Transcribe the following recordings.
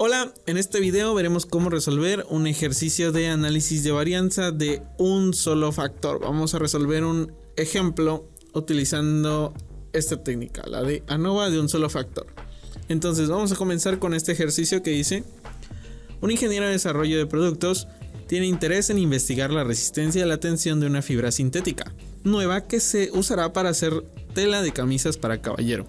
Hola, en este video veremos cómo resolver un ejercicio de análisis de varianza de un solo factor. Vamos a resolver un ejemplo utilizando esta técnica, la de ANOVA de un solo factor. Entonces vamos a comenzar con este ejercicio que dice: un ingeniero de desarrollo de productos tiene interés en investigar la resistencia a la tensión de una fibra sintética nueva que se usará para hacer tela de camisas para caballero.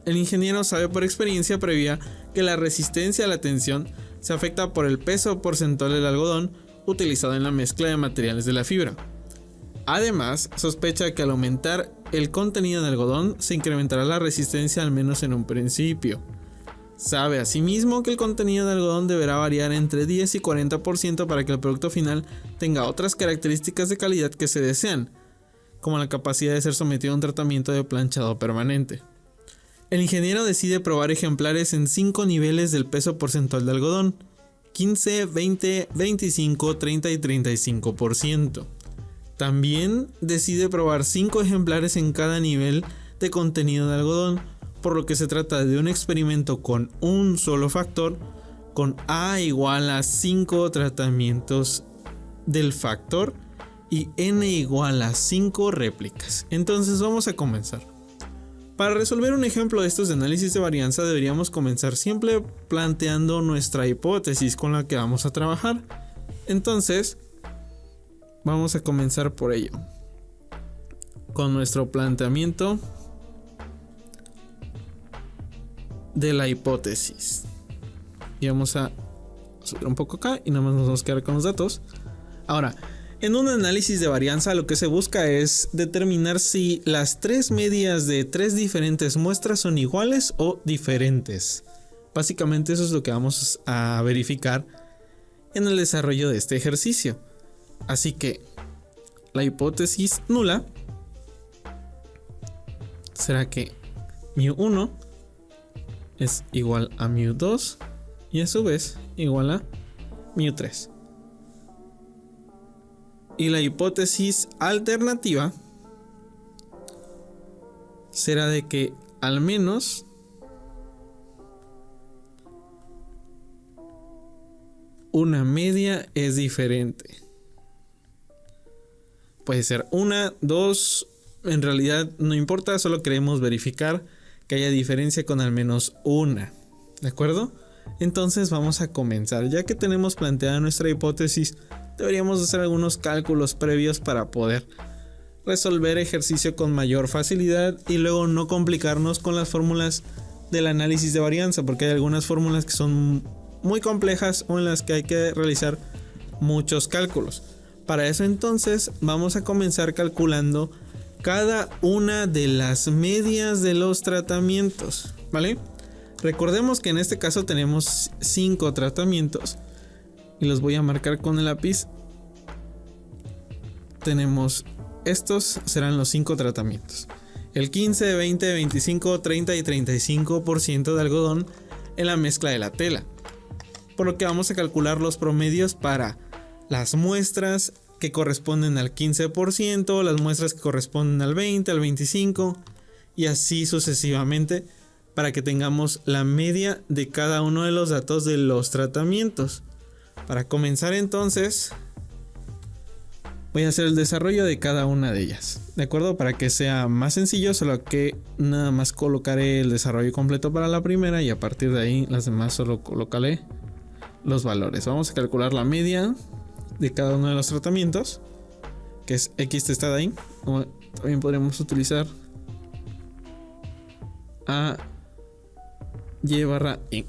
El ingeniero sabe por experiencia previa que la resistencia a la tensión se afecta por el peso porcentual del algodón utilizado en la mezcla de materiales de la fibra. Además, sospecha que al aumentar el contenido de algodón se incrementará la resistencia, al menos en un principio. Sabe asimismo que el contenido de algodón deberá variar entre 10 y 40% para que el producto final tenga otras características de calidad que se desean, como la capacidad de ser sometido a un tratamiento de planchado permanente. El ingeniero decide probar ejemplares en 5 niveles del peso porcentual de algodón: 15, 20, 25, 30 y 35%. También decide probar 5 ejemplares en cada nivel de contenido de algodón, por lo que se trata de un experimento con un solo factor, con A igual a 5 tratamientos del factor y N igual a 5 réplicas. Entonces vamos a comenzar. Para resolver un ejemplo de estos de análisis de varianza deberíamos comenzar siempre planteando nuestra hipótesis con la que vamos a trabajar. Entonces vamos a comenzar por ello, con nuestro planteamiento de la hipótesis. Y vamos a subir un poco acá y nada más nos vamos a quedar con los datos. Ahora, en un análisis de varianza lo que se busca es determinar si las 3 medias de 3 diferentes muestras son iguales o diferentes. Básicamente eso es lo que vamos a verificar en el desarrollo de este ejercicio. Así que la hipótesis nula será que μ1 es igual a μ2 y a su vez igual a μ3. Y la hipótesis alternativa será de que al menos una media es diferente. Puede ser una, dos, en realidad no importa, solo queremos verificar que haya diferencia con al menos una. ¿De acuerdo? Entonces vamos a comenzar. Ya que tenemos planteada nuestra hipótesis, deberíamos hacer algunos cálculos previos para poder resolver ejercicio con mayor facilidad y luego no complicarnos con las fórmulas del análisis de varianza, porque hay algunas fórmulas que son muy complejas o en las que hay que realizar muchos cálculos. Para eso entonces vamos a comenzar calculando cada una de las medias de los tratamientos, ¿vale? Recordemos que en este caso tenemos 5 tratamientos y los voy a marcar con el lápiz. Tenemos estos, serán los 5 tratamientos: el 15, 20, 25, 30 y 35% de algodón en la mezcla de la tela, por lo que vamos a calcular los promedios para las muestras que corresponden al 15%, las muestras que corresponden al 20, al 25 y así sucesivamente, para que tengamos la media de cada uno de los datos de los tratamientos. Para comenzar entonces voy a hacer el desarrollo de cada una de ellas, ¿de acuerdo? Para que sea más sencillo, solo que nada más colocaré el desarrollo completo para la primera y a partir de ahí las demás solo colocaré los valores. Vamos a calcular la media de cada uno de los tratamientos, que es X testada ahí, o también podríamos utilizar A Y barra I.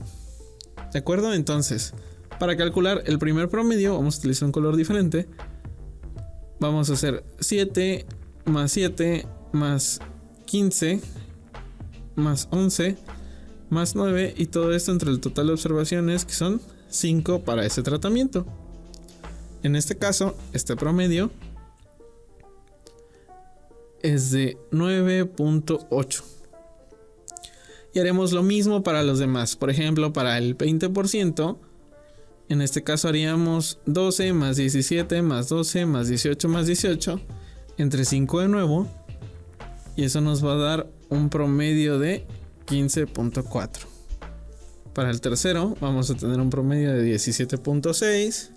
¿De acuerdo? Entonces, para calcular el primer promedio vamos a utilizar un color diferente. Vamos a hacer 7 más 15 más 11 más 9 y todo esto entre el total de observaciones, que son 5 para ese tratamiento. En este caso, este promedio es de 9.8. Y haremos lo mismo para los demás. Por ejemplo, para el 20%, en este caso haríamos 12 más 17 más 12 más 18 más 18 entre 5 de nuevo. Y eso nos va a dar un promedio de 15.4. Para el tercero vamos a tener un promedio de 17.6.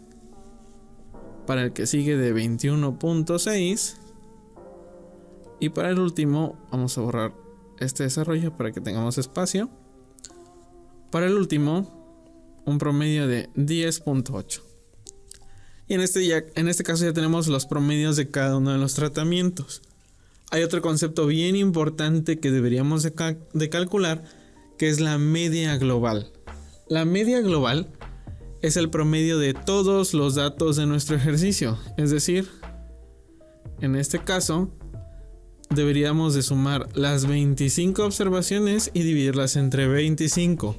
Para el que sigue de 21.6. Y para el último vamos a borrar este desarrollo para que tengamos espacio. Para el último, un promedio de 10.8. Y en este caso ya tenemos los promedios de cada uno de los tratamientos. Hay otro concepto bien importante que deberíamos de calcular, que es la media global. La media global es el promedio de todos los datos de nuestro ejercicio. Es decir, en este caso, deberíamos de sumar las 25 observaciones y dividirlas entre 25.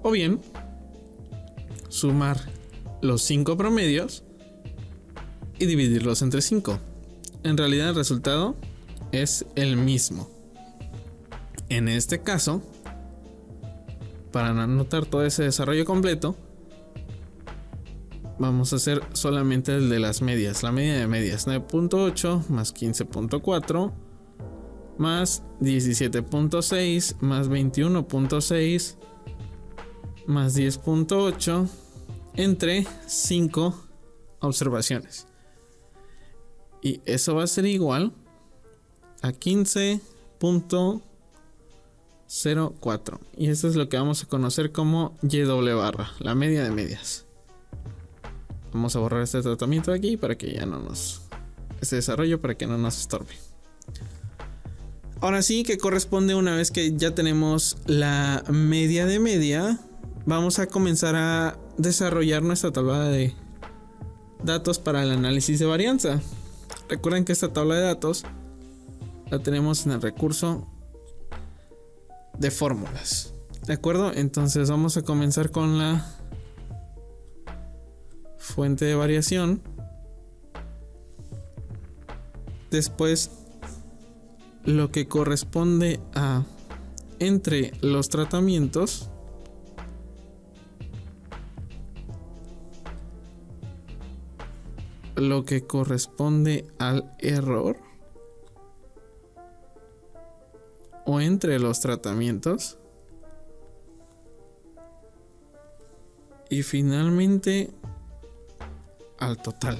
O bien, sumar los 5 promedios y dividirlos entre 5. En realidad el resultado es el mismo. En este caso, para anotar todo ese desarrollo completo, vamos a hacer solamente el de las medias. La media de medias, 9.8 más 15.4 más 17.6 más 21.6 más 10.8 entre 5 observaciones. Y eso va a ser igual a 15.04. Y esto es lo que vamos a conocer como Y barra, la media de medias. Vamos a borrar este tratamiento de aquí para que ya no este desarrollo para que no nos estorbe. Ahora sí, que corresponde, una vez que ya tenemos la media de media, vamos a comenzar a desarrollar nuestra tabla de datos para el análisis de varianza. Recuerden que esta tabla de datos la tenemos en el recurso de fórmulas. ¿De acuerdo? Entonces vamos a comenzar con la fuente de variación. Después, lo que corresponde a entre los tratamientos. Lo que corresponde al error. O entre los tratamientos. Y finalmente al total.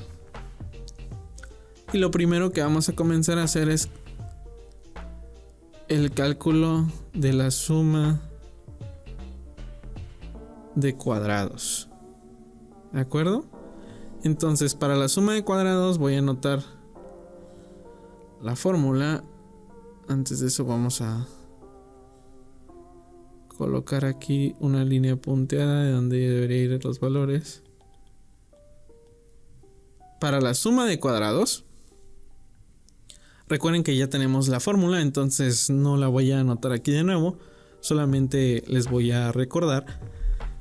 Y lo primero que vamos a comenzar a hacer es el cálculo de la suma de cuadrados. ¿De acuerdo? Entonces, para la suma de cuadrados voy a anotar la fórmula. Antes de eso vamos a colocar aquí una línea punteada de donde debería ir los valores. Para la suma de cuadrados, recuerden que ya tenemos la fórmula, entonces no la voy a anotar aquí de nuevo. Solamente les voy a recordar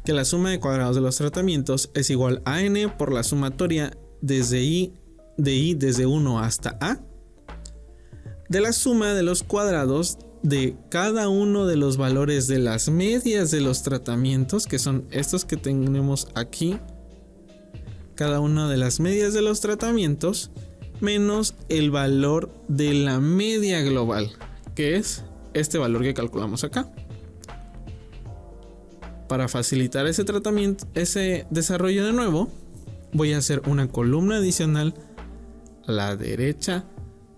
que la suma de cuadrados de los tratamientos es igual a n por la sumatoria desde i desde 1 hasta a de la suma de los cuadrados de cada uno de los valores de las medias de los tratamientos, que son estos que tenemos aquí. Cada una de las medias de los tratamientos menos el valor de la media global, que es este valor que calculamos acá. Para facilitar ese tratamiento, ese desarrollo de nuevo, voy a hacer una columna adicional a la derecha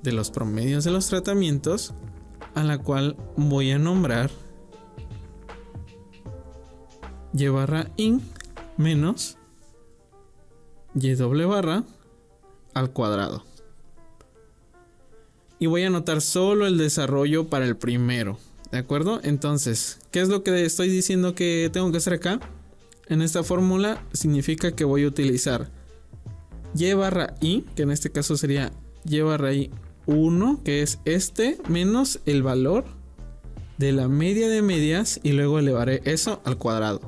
de los promedios de los tratamientos, a la cual voy a nombrar y barra in menos y doble barra al cuadrado. Y voy a anotar solo el desarrollo para el primero. ¿De acuerdo? Entonces, ¿qué es lo que estoy diciendo que tengo que hacer acá? En esta fórmula significa que voy a utilizar y barra i, que en este caso sería y barra i 1, que es este, menos el valor de la media de medias, y luego elevaré eso al cuadrado.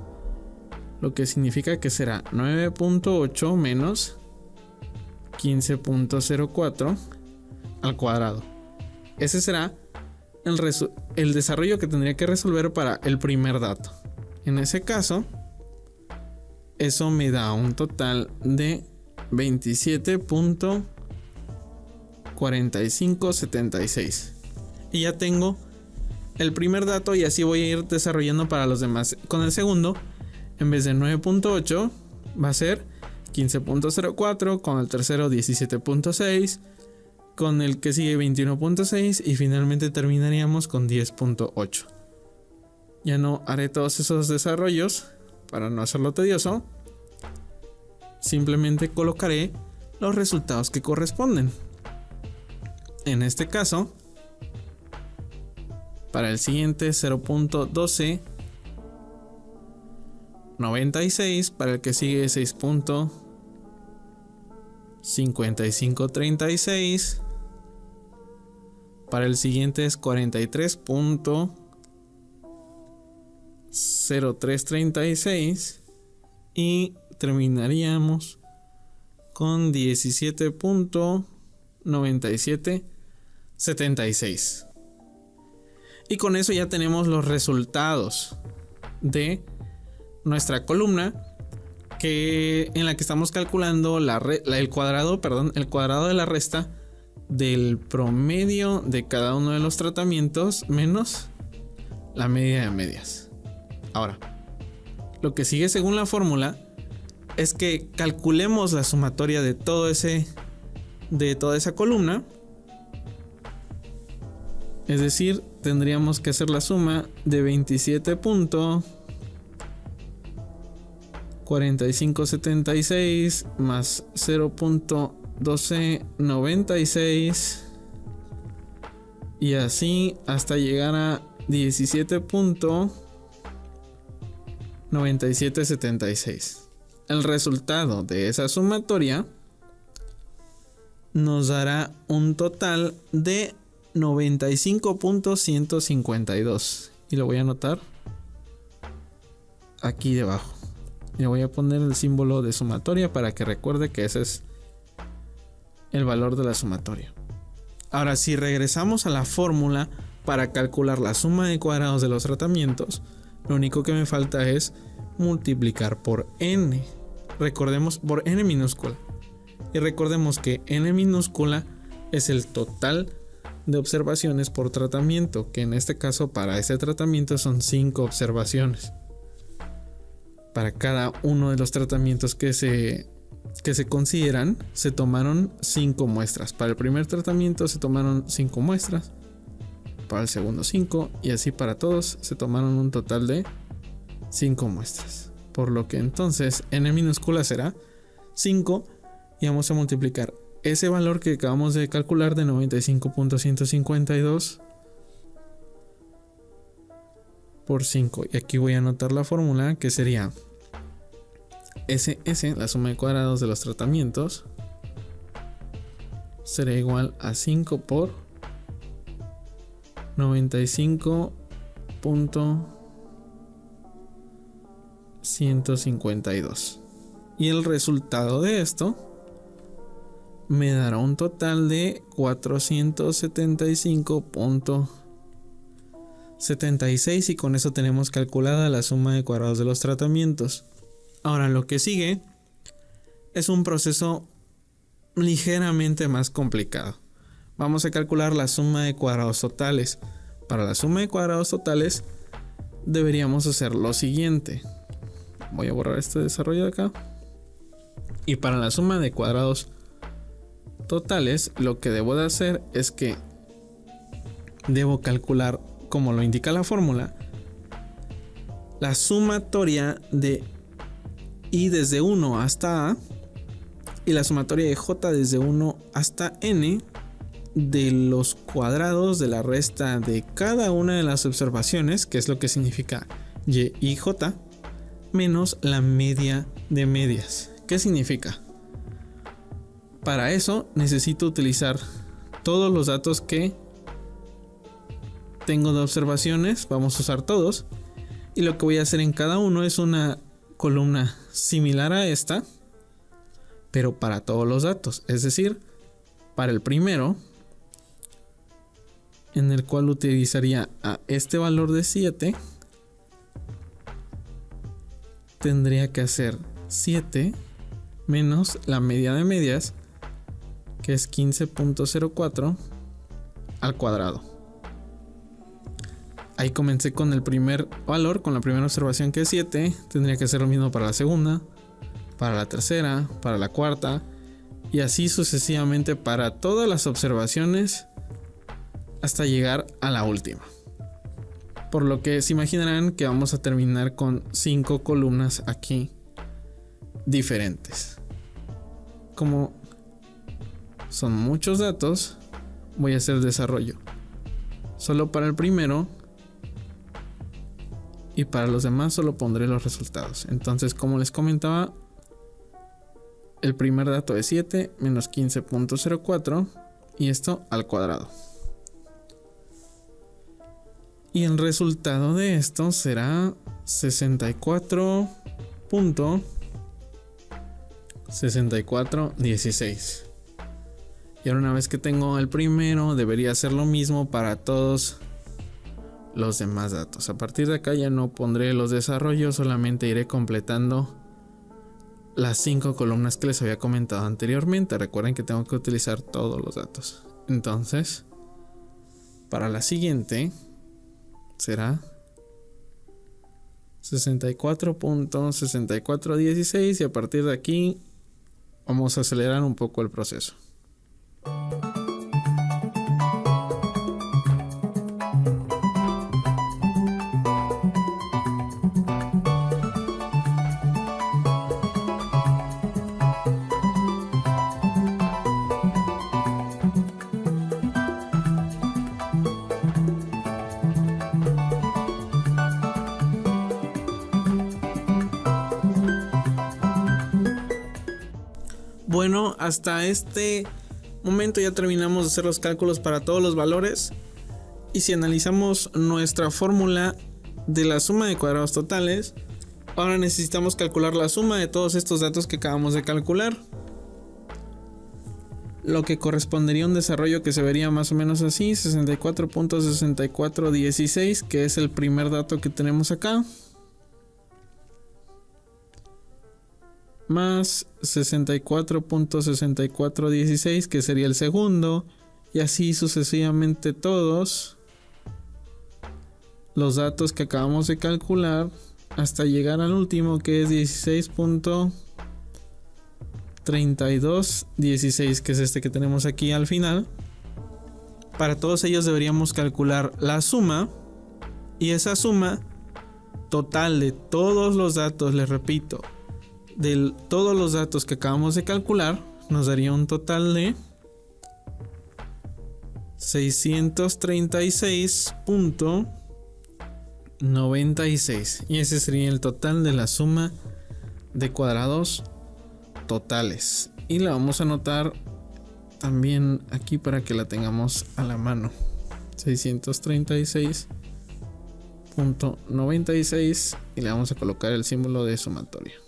Lo que significa que será 9.8 menos 15.04 al cuadrado. Ese será el desarrollo que tendría que resolver para el primer dato. En ese caso, eso me da un total de 27.4576. Y ya tengo el primer dato, y así voy a ir desarrollando para los demás. Con el segundo En vez de 9.8 va a ser 15.04, con el tercero 17.6, con el que sigue 21.6 y finalmente terminaríamos con 10.8. Ya no haré todos esos desarrollos para no hacerlo tedioso. Simplemente colocaré los resultados que corresponden. En este caso, para el siguiente 0.1296, para el que sigue 6.5536, para el siguiente es 43.0336 y terminaríamos con 17.9776. Y con eso ya tenemos los resultados de nuestra columna en la que estamos calculando el cuadrado de la resta del promedio de cada uno de los tratamientos menos la media de medias. Ahora, lo que sigue según la fórmula es que calculemos la sumatoria de toda esa columna. Es decir, tendríamos que hacer la suma de 27.4576 más 0.1296 y así hasta llegar a 17.9776. El resultado de esa sumatoria nos dará un total de 95.152 y lo voy a anotar aquí debajo. Le voy a poner el símbolo de sumatoria para que recuerde que ese es el valor de la sumatoria. Ahora, si regresamos a la fórmula para calcular la suma de cuadrados de los tratamientos, lo único que me falta es multiplicar por n. Recordemos por n minúscula. Y recordemos que n minúscula es el total de observaciones por tratamiento, que en este caso para este tratamiento son 5 observaciones. Para cada uno de los tratamientos que se consideran, se tomaron 5 muestras. Para el primer tratamiento se tomaron 5 muestras, para el segundo 5 y así para todos se tomaron un total de 5 muestras. Por lo que entonces n minúscula será 5 y vamos a multiplicar ese valor que acabamos de calcular de 95.152 por 5. Y aquí voy a anotar la fórmula que sería SS, la suma de cuadrados de los tratamientos, será igual a 5 por 95.152. Y el resultado de esto me dará un total de 475.76 y con eso tenemos calculada la suma de cuadrados de los tratamientos. Ahora lo que sigue es un proceso ligeramente más complicado. Vamos a calcular la suma de cuadrados totales. Para la suma de cuadrados totales deberíamos hacer lo siguiente. Voy a borrar este desarrollo de acá. Y para la suma de cuadrados totales, lo que debo de hacer es que debo calcular, como lo indica la fórmula, la sumatoria de I desde 1 hasta A y la sumatoria de J desde 1 hasta N de los cuadrados de la resta de cada una de las observaciones, que es lo que significa Y y J, menos la media de medias. ¿Qué significa? Para eso necesito utilizar todos los datos que tengo de observaciones. Vamos a usar todos. Y lo que voy a hacer en cada uno es una columna similar a esta, pero para todos los datos. Es decir, para el primero, en el cual utilizaría a este valor de 7, tendría que hacer 7 menos la media de medias, que es 15.04 al cuadrado. Ahí comencé con el primer valor, con la primera observación que es 7. Tendría que hacer lo mismo para la segunda, para la tercera, para la cuarta, y así sucesivamente para todas las observaciones hasta llegar a la última. Por lo que se imaginarán que vamos a terminar con 5 columnas aquí diferentes. Como son muchos datos, voy a hacer desarrollo solo para el primero, y para los demás solo pondré los resultados. Entonces, como les comentaba, el primer dato es 7 menos 15.04 y esto al cuadrado. Y el resultado de esto será 64.6416. Y ahora, una vez que tengo el primero, debería hacer lo mismo para todos los demás datos. A partir de acá ya no pondré los desarrollos, solamente iré completando las 5 columnas que les había comentado anteriormente. Recuerden que tengo que utilizar todos los datos. Entonces, para la siguiente será 64.6416 y a partir de aquí vamos a acelerar un poco el proceso. Bueno, hasta este momento ya terminamos de hacer los cálculos para todos los valores. Y si analizamos nuestra fórmula de la suma de cuadrados totales, ahora necesitamos calcular la suma de todos estos datos que acabamos de calcular. Lo que correspondería a un desarrollo que se vería más o menos así: 64.6416, que es el primer dato que tenemos acá, más 64.6416, que sería el segundo, y así sucesivamente todos los datos que acabamos de calcular hasta llegar al último, que es 16.3216, que es este que tenemos aquí al final. Para todos ellos deberíamos calcular la suma, y esa suma total de todos los datos, les repito, de todos los datos que acabamos de calcular, nos daría un total de 636.96, y ese sería el total de la suma de cuadrados totales. Y la vamos a anotar también aquí para que la tengamos a la mano: 636.96, y le vamos a colocar el símbolo de sumatorio.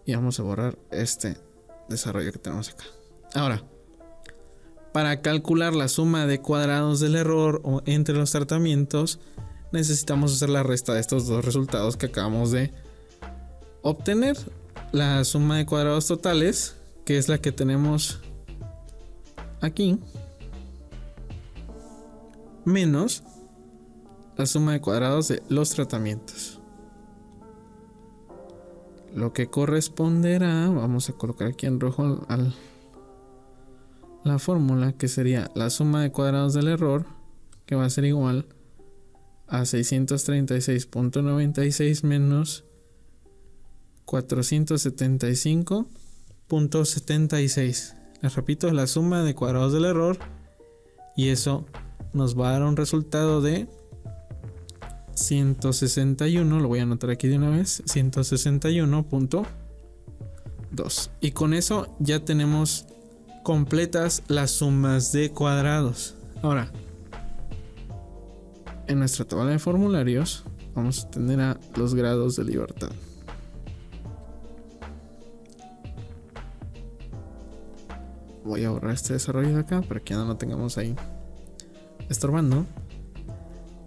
Y vamos a borrar este desarrollo que tenemos acá. Ahora, para calcular la suma de cuadrados del error o entre los tratamientos, necesitamos hacer la resta de estos dos resultados que acabamos de obtener. La suma de cuadrados totales, que es la que tenemos aquí, menos la suma de cuadrados de los tratamientos. Lo que corresponderá, vamos a colocar aquí en rojo la fórmula, que sería la suma de cuadrados del error, que va a ser igual a 636.96 menos 475.76. Les repito, la suma de cuadrados del error, y eso nos va a dar un resultado de 161, lo voy a anotar aquí de una vez, 161.2. Y con eso ya tenemos completas las sumas de cuadrados. Ahora, en nuestra tabla de formularios vamos a tener a los grados de libertad. Voy a borrar este desarrollo de acá para que ya no lo tengamos ahí estorbando.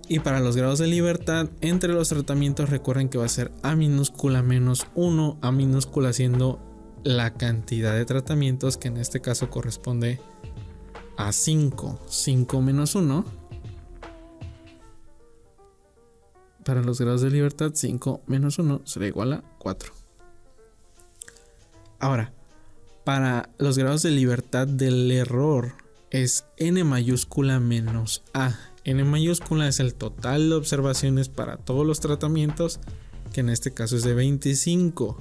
Y para los grados de libertad entre los tratamientos, recuerden que va a ser A minúscula menos 1, A minúscula siendo la cantidad de tratamientos, que en este caso corresponde a 5, 5 menos 1, para los grados de libertad 5 menos 1 será igual a 4. Ahora, para los grados de libertad del error es n mayúscula menos a. N mayúscula es el total de observaciones para todos los tratamientos, que en este caso es de 25,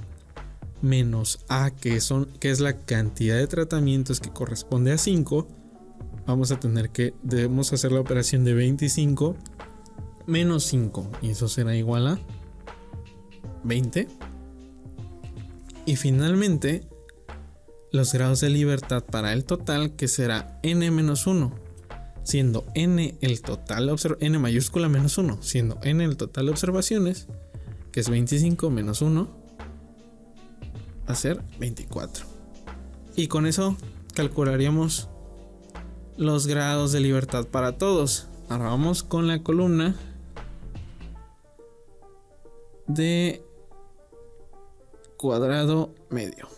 menos a, que es la cantidad de tratamientos que corresponde a 5. Vamos a tener que debemos hacer la operación de 25 menos 5, y eso será igual a 20. Y finalmente los grados de libertad para el total, que será n menos 1, siendo n el total n mayúscula menos 1, siendo n el total de observaciones, que es 25 menos 1, va a ser 24. Y con eso calcularíamos los grados de libertad para todos. Ahora vamos con la columna de cuadrado medio.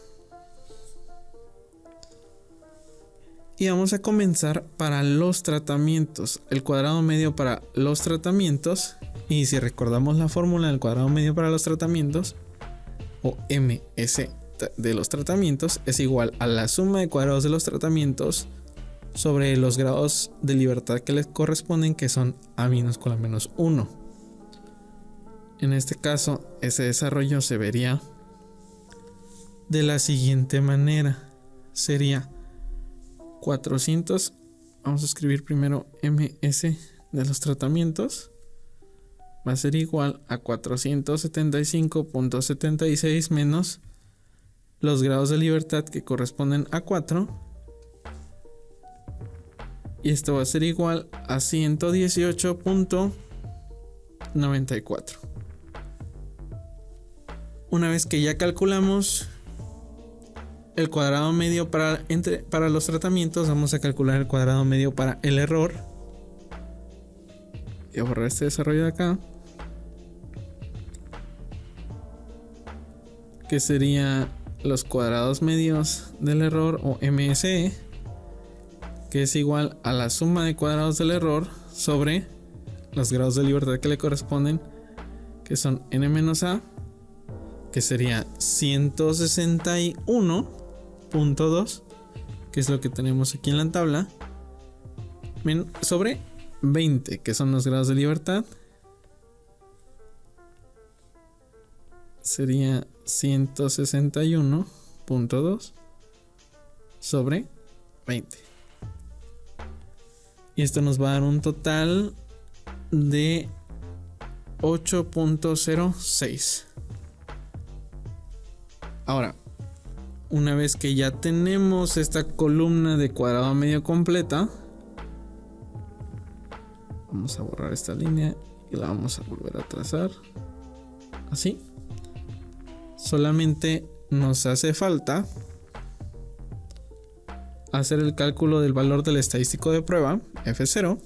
Y vamos a comenzar para los tratamientos. El cuadrado medio para los tratamientos. Y si recordamos la fórmula del cuadrado medio para los tratamientos, o ms de los tratamientos, es igual a la suma de cuadrados de los tratamientos sobre los grados de libertad que les corresponden, que son a minúscula menos 1. En este caso, ese desarrollo se vería de la siguiente manera. Sería 400, vamos a escribir primero ms de los tratamientos, va a ser igual a 475.76 menos los grados de libertad que corresponden a 4, y esto va a ser igual a 118.94. Una vez que ya calculamos el cuadrado medio para los tratamientos, vamos a calcular el cuadrado medio para el error. Voy a borrar este desarrollo de acá, que sería los cuadrados medios del error, o MSE, que es igual a la suma de cuadrados del error sobre los grados de libertad que le corresponden, que son n menos a, que sería 161.2, que es lo que tenemos aquí en la tabla, sobre 20, que son los grados de libertad. Sería 161.2 sobre 20. Y esto nos va a dar un total de 8.06. Ahora, una vez que ya tenemos esta columna de cuadrado medio completa, vamos a borrar esta línea y la vamos a volver a trazar así. Solamente nos hace falta hacer el cálculo del valor del estadístico de prueba, F0.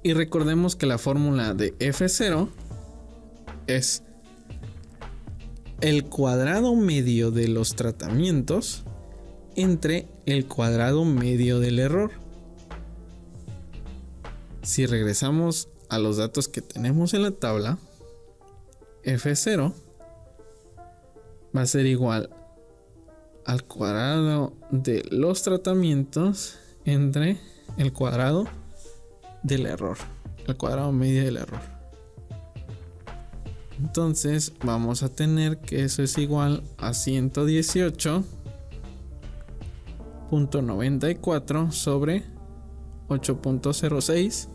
Y recordemos que la fórmula de F0 es el cuadrado medio de los tratamientos entre el cuadrado medio del error. Si regresamos a los datos que tenemos en la tabla, F0 va a ser igual al cuadrado de los tratamientos entre el cuadrado del error, el cuadrado medio del error. Entonces vamos a tener que eso es igual a 118.94 sobre 8.06,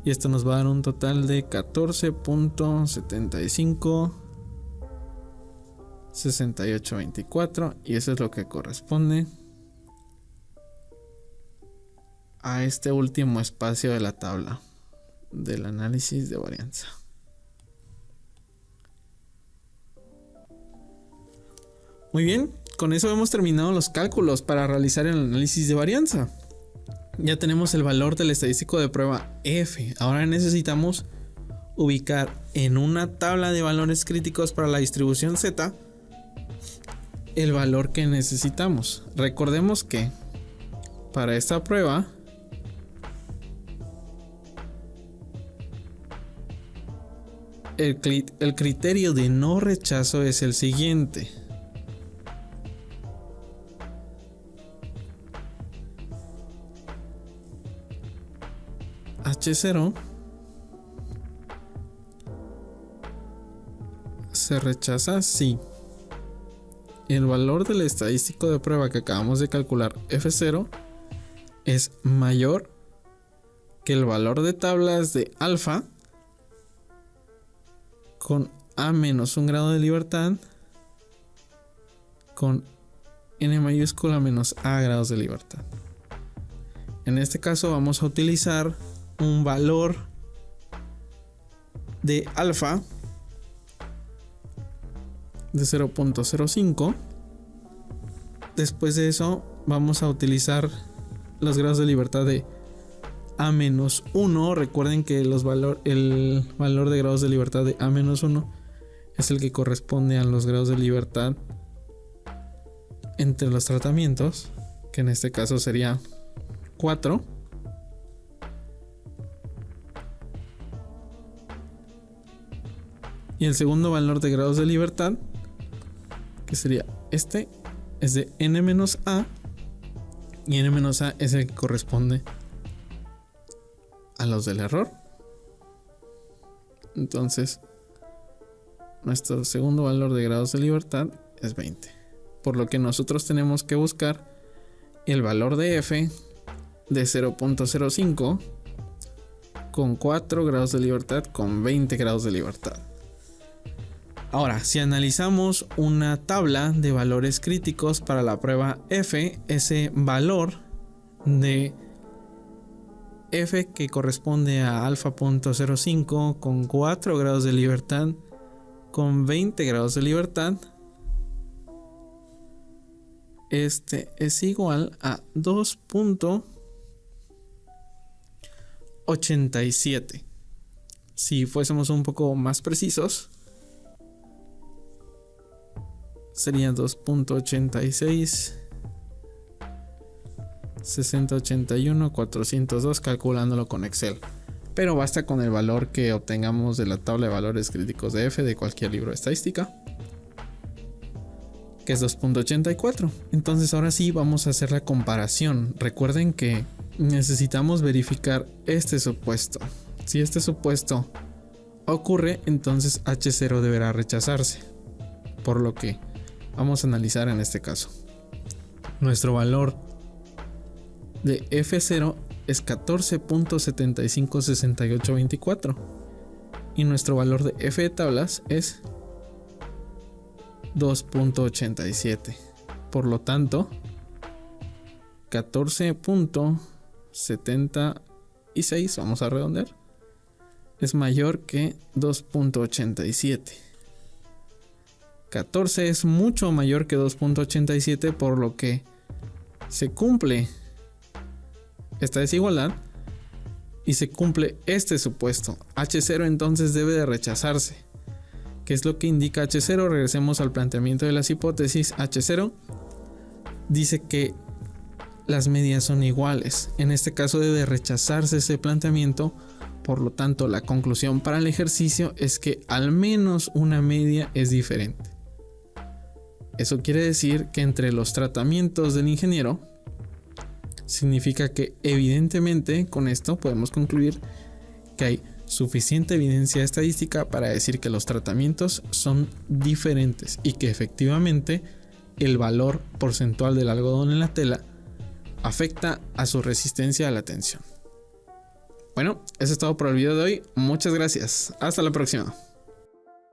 y esto nos va a dar un total de 14.756824, y eso es lo que corresponde a este último espacio de la tabla del análisis de varianza. Muy bien, con eso hemos terminado los cálculos para realizar el análisis de varianza. Ya tenemos el valor del estadístico de prueba F. Ahora necesitamos ubicar en una tabla de valores críticos para la distribución Z el valor que necesitamos. Recordemos que para esta prueba el criterio de no rechazo es el siguiente. H0 se rechaza si el valor del estadístico de prueba que acabamos de calcular, F0, es mayor que el valor de tablas de alfa con A menos un grado de libertad con N mayúscula menos A grados de libertad. En este caso vamos a utilizar un valor de alfa de 0.05. Después de eso vamos a utilizar los grados de libertad de A-1. Recuerden que el valor de grados de libertad de A-1 es el que corresponde a los grados de libertad entre los tratamientos, que en este caso sería 4. Y el segundo valor de grados de libertad, que sería este, es de N-A, y N-A es el que corresponde a los del error. Entonces nuestro segundo valor de grados de libertad es 20, por lo que nosotros tenemos que buscar el valor de F de 0.05 con 4 grados de libertad con 20 grados de libertad. Ahora, si analizamos una tabla de valores críticos para la prueba F, ese valor de F que corresponde a alfa.05 con 4 grados de libertad con 20 grados de libertad, este es igual a 2.87. Si fuésemos un poco más precisos, sería 2.86 6081 402, calculándolo con Excel. Pero basta con el valor que obtengamos de la tabla de valores críticos de F de cualquier libro de estadística, que es 2.84. Entonces ahora sí vamos a hacer la comparación. Recuerden que necesitamos verificar este supuesto. Si este supuesto ocurre, entonces H0 deberá rechazarse, por lo que vamos a analizar en este caso. Nuestro valor de F0 es 14.756824 y nuestro valor de F de tablas es 2.87. Por lo tanto, 14.76, vamos a redondear, es mayor que 2.87. 14 es mucho mayor que 2.87, por lo que se cumple esta desigualdad y se cumple este supuesto. H0 entonces debe de rechazarse. ¿Qué es lo que indica H0? Regresemos al planteamiento de las hipótesis. H0 dice que las medias son iguales. En este caso debe rechazarse ese planteamiento. Por lo tanto, la conclusión para el ejercicio es que al menos una media es diferente. Eso quiere decir que entre los tratamientos del ingeniero, significa que evidentemente con esto podemos concluir que hay suficiente evidencia estadística para decir que los tratamientos son diferentes y que efectivamente el valor porcentual del algodón en la tela afecta a su resistencia a la tensión. Bueno, eso es todo por el video de hoy. Muchas gracias. Hasta la próxima.